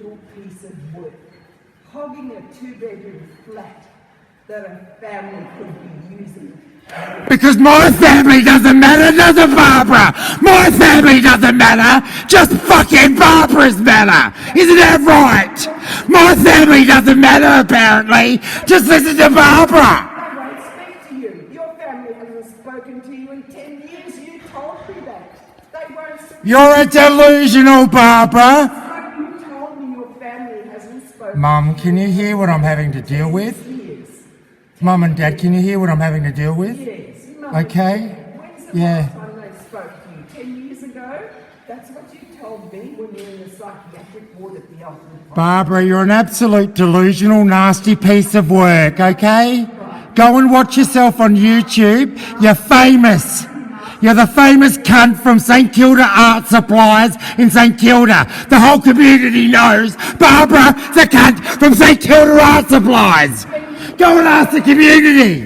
little piece of work, hogging a 2-bedroom flat that a family could be using. Because my family doesn't matter, does it, Barbara? My family doesn't matter, just fucking Barbara's matter. Isn't that right? My family doesn't matter, apparently. Just listen to Barbara. I won't speak to you. Your family hasn't spoken to you in 10 years. You told me that. They won't speak. You're a delusional, Barbara. You told me your family hasn't spoken. Mum, can you hear what I'm having to deal with? Mum and Dad, can you hear what I'm having to deal with? Yes. Mum, Okay? when's the Yeah. last time they spoke to you? 10 years ago? That's what you told me when you were in the psychiatric ward at the Ultimate. Barbara, you're an absolute delusional, nasty piece of work, okay? Go and watch yourself on YouTube. You're famous. You're the famous cunt from St Kilda Art Supplies in St Kilda. The whole community knows Barbara the cunt from St Kilda Art Supplies. Go and ask the community.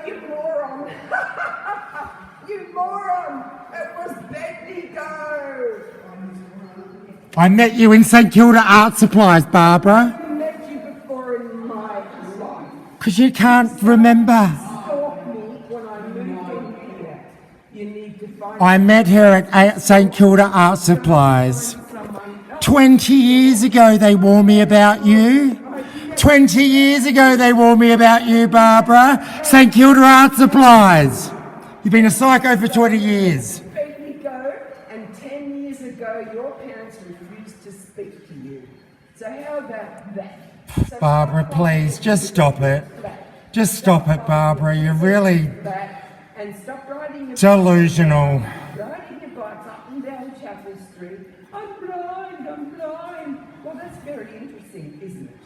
You moron. You moron. It was Bendigo. I met you in St Kilda Art Supplies, Barbara. I met you before in my life. Because you can't remember. Stalk me when I moved in here. You need to find I met her at St Kilda Art Supplies. someone else. 20 years ago they warned me about you. 20 years ago they warned me about you, Barbara. St Kilda Art Supplies. You've been a psycho for 20 years. Bendigo, and 10 years ago your parents refused to speak to you. So how about that? So Barbara, please, just stop it. Just stop it, Barbara. You're really back and stop riding your delusional. riding your bikes up and down Chapel Street. I'm blind, I'm blind. Well, that's very interesting, isn't it?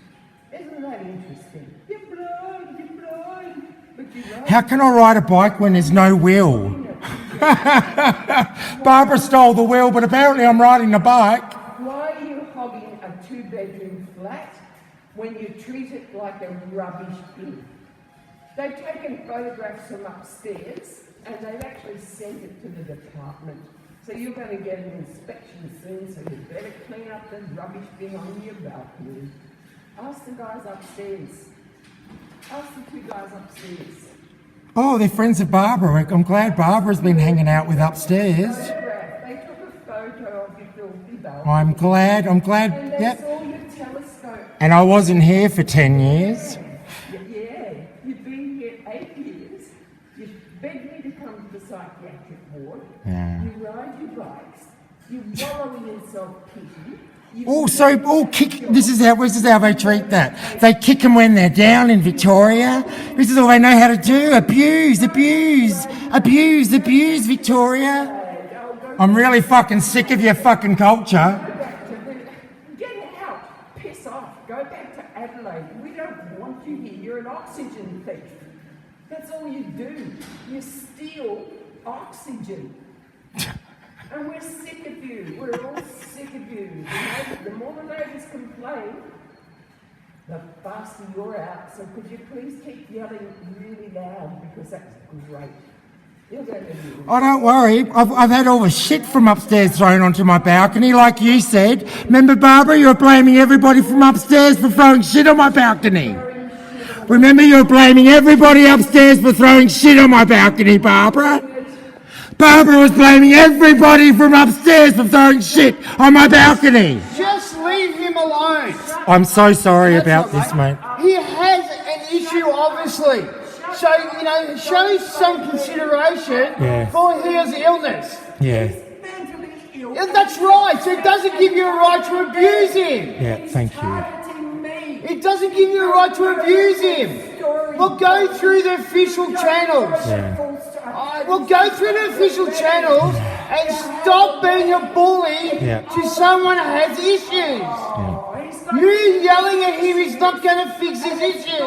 Isn't that interesting? You're blind, you're blind. But you ride. How can I ride a bike when there's no wheel? Barbara stole the wheel, but apparently I'm riding the bike. Why are you hogging a 2-bedroom flat when you treat it like a rubbish bin? They've taken photographs from upstairs and they've actually sent it to the department. So you're going to get an inspection soon, so you better clean up the rubbish bin on your balcony. Ask the guys upstairs. Ask the 2 guys upstairs. Oh, they're friends of Barbara. I'm glad Barbara's been hanging out with upstairs. They took a photo of your filthy balcony. I'm glad, And they yep. saw your telescope. And I wasn't here for 10 years. Yeah, you've been here 8 years. You begged me to come to the psychiatric ward. Yeah. You ride your bikes. You wallow in self-pity. This is how they treat that. They kick them when they're down in Victoria. This is all they know how to do. Abuse, Victoria. I'm really fucking sick of your fucking culture. Get out. Piss off. Go back to Adelaide. We don't want you here. You're an oxygen thief. That's all you do. You steal oxygen. And we're sick of you. We're all sick of you. The more the neighbours complain, the faster you're out. So could you please keep yelling really loud, because that's great. You're going to do. Oh, don't worry. I've had all the shit from upstairs thrown onto my balcony, like you said. Remember, Barbara, you were blaming everybody from upstairs for throwing shit on my balcony. Remember, you were blaming everybody upstairs for throwing shit on my balcony, Barbara. Barbara was blaming everybody from upstairs for throwing shit on my balcony. Just leave him alone. I'm so sorry about this, mate. He has an issue, obviously. So, show some consideration for his illness. Yeah. Mentally ill. Yeah, that's right. So it doesn't give you a right to abuse him. Yeah, thank you. Targeting me. It doesn't give you a right to abuse him. Well, go through the official channels. Yeah. Well, go through the official channels and stop being a bully to someone who has issues. You yelling at him is not going to fix his issues.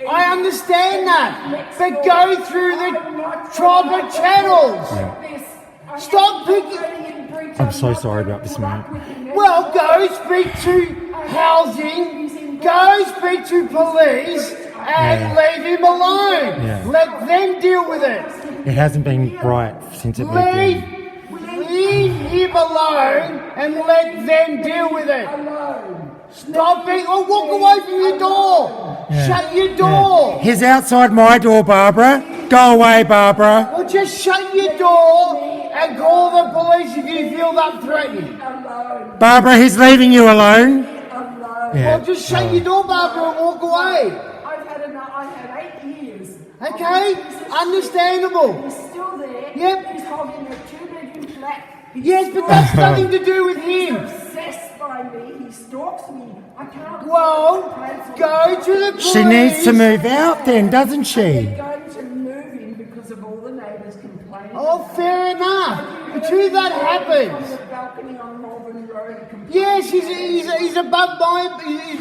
I understand that. But go through the proper channels. Stop picking. I'm so sorry about this, mate. Well, go speak to housing, go speak to police, and leave him alone. Yeah. Let them deal with it. It hasn't been right since it Leave began. leave him alone and let them deal with it. Alone. Stop being, or walk away from your door. Yeah. Shut your door. He's outside my door, Barbara. Go away, Barbara. Or just shut your door and call the police if you feel that threatening. Alone. Barbara, he's leaving you alone. Alone. Yeah. Or just shut your door, Barbara, and walk away. I've had 8 years. Okay? Understandable. He's still there. Yep. He's holding a 2-bedroom flat. He's Yes, but that's nothing to do with He's him. obsessed by me. He stalks me. I can't. Well, go to the police. She needs to move out then, doesn't she? They're going to move in because of all the neighbours complaining. Oh, fair enough. But who that On happens? the balcony on Malvern Road. Yes, he's above my.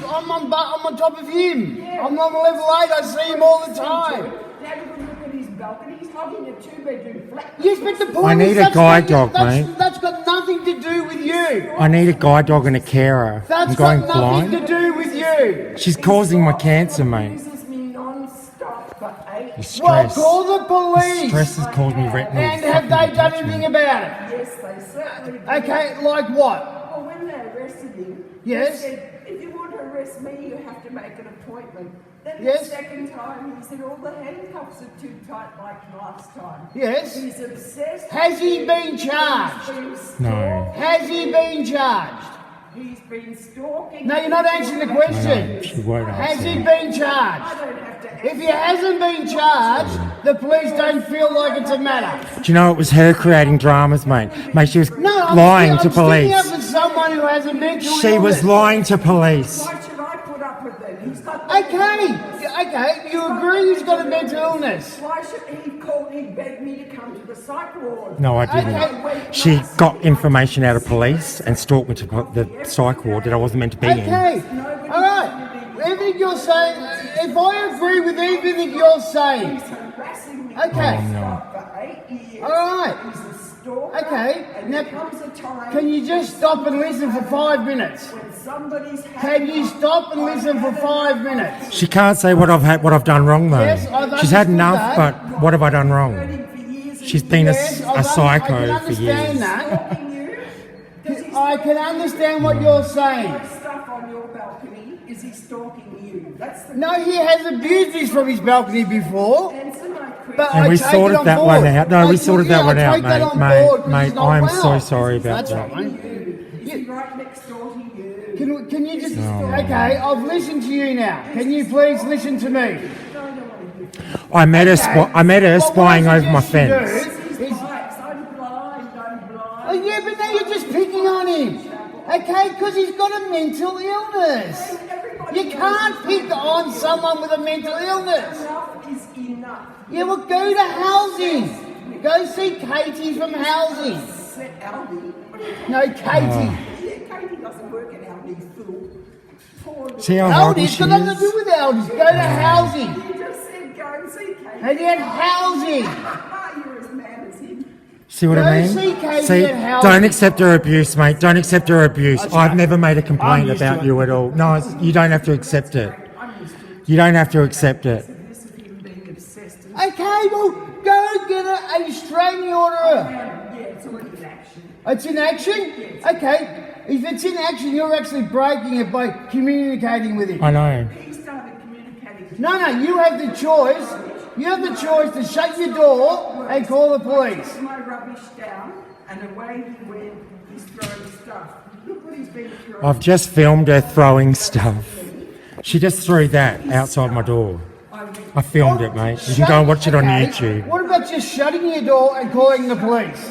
I'm on top of him. I'm on level 8. I see him all the time. Have a good look at his balcony. He's holding a 2-bedroom flat. Yes, but the point I need is a that's guide not- dog, that's, mate. That's got nothing to do with you. I need a guide dog and a carer. That's I'm going got nothing blind. to do with you. She's causing my cancer, mate. Uses me non-stop for 8 The Well, stress. call the The police. stress has caused me retinal. And have they fucking done attachment. anything about it? Yes, they certainly did. Okay, like what? Well, when they arrested him, Yes. they said, if you want to arrest me, you have to make an appointment. Then Yes. the second time, he said all the handcuffs are too tight like last time. Yes. He's obsessed. Has he been charged? He's been stalking. No. Has he been charged? He's been stalking. No, you're not answering the question. She won't Has answer. he been I charged? don't have to If he hasn't been charged, the police don't feel like it's a matter. Do you know it was her creating dramas, mate? Mate, she was No, I'm lying still, to I'm sticking up police. for someone who has a mental She illness. was lying to police. Why should I put up with it? He's got. Okay, you agree he's got a mental illness. Why should he begged me to come to the psych ward? No, I Okay. didn't. She got information out of police and stalked me to the psych ward that I wasn't meant to be in. Okay, alright. Everything you're saying, if I agree with everything you're saying, He's harassing me. Okay. Oh, no. For 8 years. Alright. He's a stalker. Okay, And now, there comes a time. can you just stop and listen for 5 minutes? When somebody's Can you stop and listen for 5 minutes? She can't say what I've done wrong though. Yes, I've She's had understood enough, that. but what have I done wrong? for years. She's been a I psycho can for understand years. that. Stalking you. Does he I can understand what you're saying. my stuff on your balcony? Is he stalking you? That's the No, he has abused this from his balcony before. answer my question. But And I we take it sorted on that board. one out. No, we sorted that yeah, one I out, take that mate. on Mate, board 'cause mate, he's not I'm well. so sorry about That's that. right. Is he right next door to you? Can you just... Okay, I've listened to you now. Can you please listen to me? No, I don't want to hear. I met her Well, spying what I over my suggest you fence. do He's is- blind. I'm blind. Oh, yeah, but now you're just picking on him. Okay, because he's got a mental illness. You can't pick on someone with a mental illness. Enough is enough. Yeah, well, go to housing. Go see Katie from housing. Set Aldi. No, Katie. Yeah, Katie doesn't work at Aldi, fool. Poor little- See how horrible Aldi's she got nothing to is? do with Aldi's. Go to housing. You just said go and see Katie. And then housing. You're as mad as him. See what I Go mean? see Katie See, at housing. don't accept her abuse, mate. Don't accept her abuse. That's I've right. never made a I'm complaint used to about it. you at all. No, you don't have to accept it. You don't have to accept it. This is him being obsessed. Okay, well, go get a restraining order. Yeah, it's already in action. It's in action? Okay. If it's in action, you're actually breaking it by communicating with him. I know. He started communicating. No, you have the choice. You have the choice to shut your door and call the police. Took my rubbish down, and away he went. He's throwing stuff. Look what he's been throwing. I've just filmed her throwing stuff. She just threw that outside my door. I filmed it, mate. You can go and watch it on Okay, YouTube. What about just shutting your door and calling the police?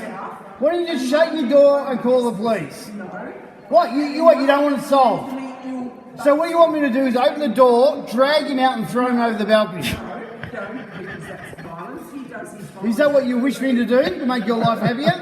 Why don't you just shut your door and call the police? What? You don't want it solved? So what you want me to do is open the door, drag him out and throw him over the balcony. Because that's violence. He does his violence. Is that what you wish me to do to make your life happier?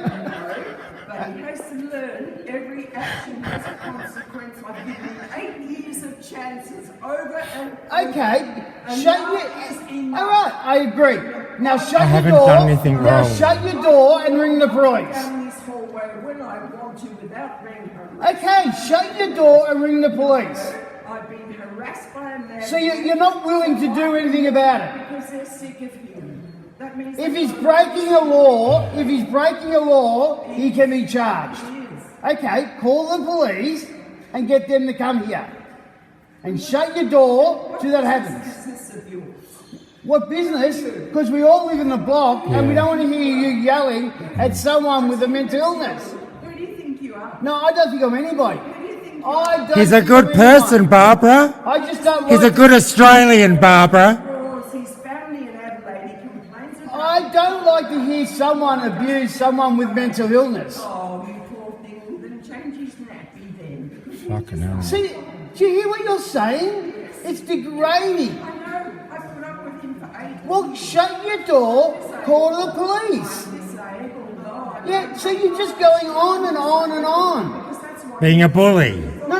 But he has to learn every action has a consequence. I've given him 8 years of chances over and over. Okay, shut your... All right, I agree. Now shut I your haven't door. done anything now wrong. shut your door and ring the police. down this hallway when I want to without being harassed. Okay, shut your door and ring the police. I've been harassed by a man So you're not willing to do anything about it? because they're sick of him. That means If he's breaking a law, he can be charged. Okay, call the police and get them to come here. And shut your door till that happens. business of yours. What business? Because we all live in the block and we don't want to hear you yelling at someone with a mental illness. Who do you think you are? No, I don't think I'm anybody. I don't He's a think good I'm anyone. person, Barbara. I just don't He's a like good Australian, Barbara. Because his family in Adelaide, he complains about. I don't like to hear someone abuse someone with mental illness. Oh, you poor thing. Well, then change his nappy then. Fucking hell. See, do you hear what you're saying? It's degrading. I know. I put up with him for 8 years. Well, shut your door, call the police. Disabled. Oh, Yeah, so you're just going on and on and on. because that's what. Being a bully. No.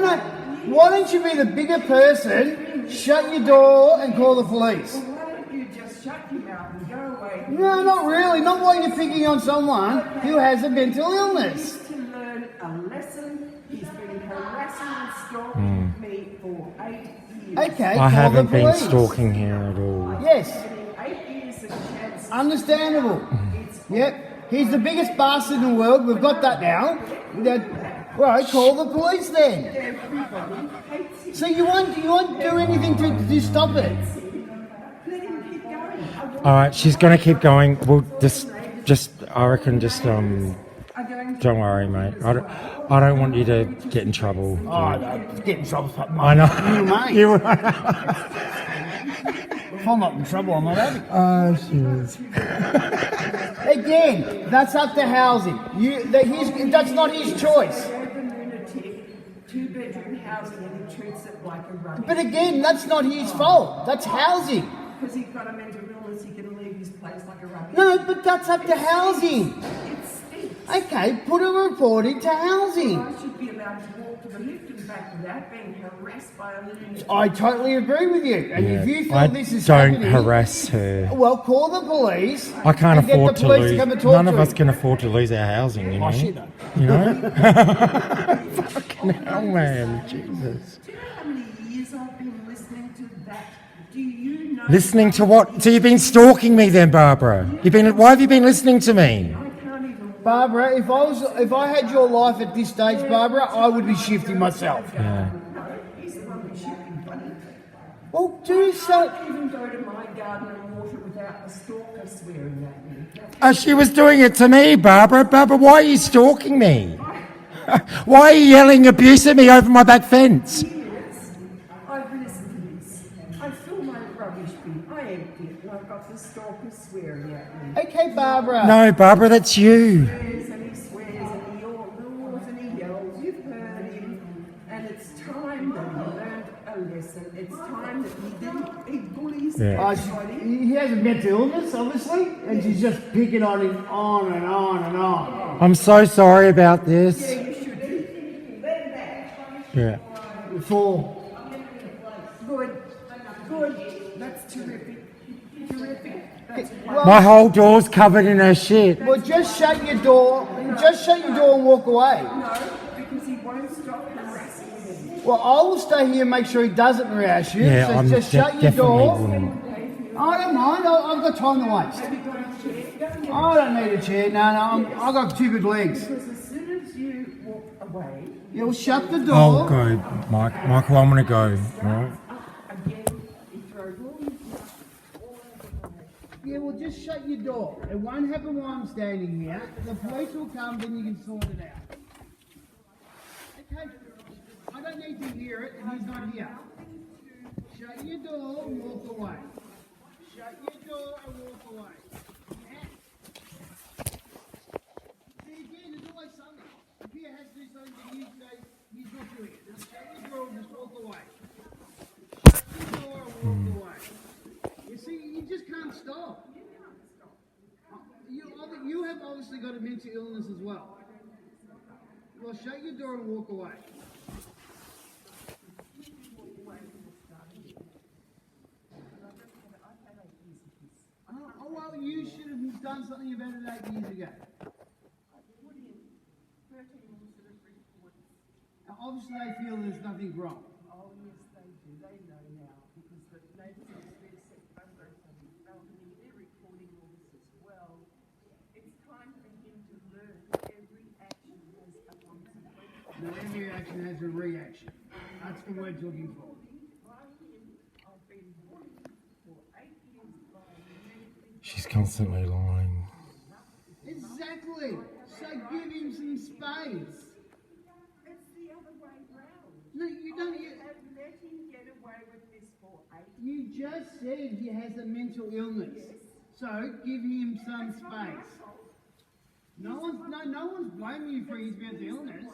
Why don't you be the bigger person, shut your door and call the police? Why don't you just shut your mouth and go away? No, not really. Not while you're picking on someone who has a mental illness. To learn a lesson. He's been harassing and stalking me for 8 years. Okay, I call haven't the been police. stalking here at all. Yes, 8 years of chance. understandable. Yep, he's the biggest bastard in the world. We've got that now. Right, call the police then. Everybody hates him. So you won't do anything to stop it? Let him keep going. All right, she's going to keep going. We'll I reckon don't worry, mate. I don't want you to get in trouble. Oh, no, get in trouble. I know. You, mate. You If I'm not in trouble, I'm not happy. Oh, shit. Again, that's up to housing. That's not his choice. Lunatic, 2-bedroom housing, and he treats it like a rubbish. But again, that's not his fault. That's housing. Because he's got a mental illness, he can leave his place like a rubbish. No, but that's up to housing. It stinks. Okay, put a report into housing. I should be allowed to walk to the lift and back without being harassed by a lunatic. I totally agree with you. And if you feel I this is don't happening, harass her. well, call the police. I can't and get afford the to police lose. come and talk None to of us him. can afford to lose our housing, you know. Oh, shit, no. You know? Fucking hell, man. Jesus. Do you know how many years I've been listening to that? Do you know? Listening to what? So you've been stalking me then, Barbara? Why have you been listening to me? I can't even. Barbara, if I had your life at this stage, Barbara, I would be shifting myself. Yeah. He's the one who's shipping funny. Well, do so. I can't even go to my garden and water without the stalker swearing at me. Oh, she was doing it to me, Barbara. Barbara, why are you stalking me? Why are you yelling abuse at me over my back fence? Years, I've listened to this. I fill my rubbish bin, I empty it, and I've got the stalker swearing at me. Okay, Barbara. No, Barbara, that's you. And he swears and he roars and he yells. You've heard him. And it's time that he learned a lesson. It's time that he didn't. He bullies everybody. He has a mental illness, obviously, and she's just picking on him on and on and on. I'm so sorry about this. You should be. Let him back. Yeah. Before. Good. Good. That's terrific. Terrific. That's Well, My whole door's covered in her shit. well, just shut your door. Just shut your door and walk away. no, because he won't stop harassing me. Well, I will stay here and make sure he doesn't harass you. Yeah, so I'm just shut your definitely door. wouldn't. I don't mind. I've got time to waste. Have you got a chair? Go and get I don't need a chair. No, I've got 2 good legs. Because as soon as you walk away, You'll shut the door. I'll go, Mike. Michael, I'm going to go. All right? again, he throws all his stuff all over the place. Yeah, well, just shut your door. It won't happen while I'm standing here. The police will come, then you can sort it out. Okay? I don't need to hear it, and he's not here. Shut your door and walk away. Shut your door and walk away. See, again, there's always something. If he has to do something, then you say he's not doing it. Just shut your door and just walk away. Shut your door and walk away. You see, you just can't stop. You have obviously got a mental illness as well. Well, shut your door and walk away. Oh, well, you should have done something about it 8 years ago. Now, obviously, they feel there's nothing wrong. Oh, yes, they do. They know now because the neighbours upstairs set photos of him balcony. They're recording all this. and has a reaction. That's the word you're looking for. She's constantly lying. Exactly. So give him some space. It's the other way round. No, you don't. You have let him get away with this for 8 You just said he has a mental illness. Yes. So give him some It's not my space. fault. No one's blaming you for his mental illness.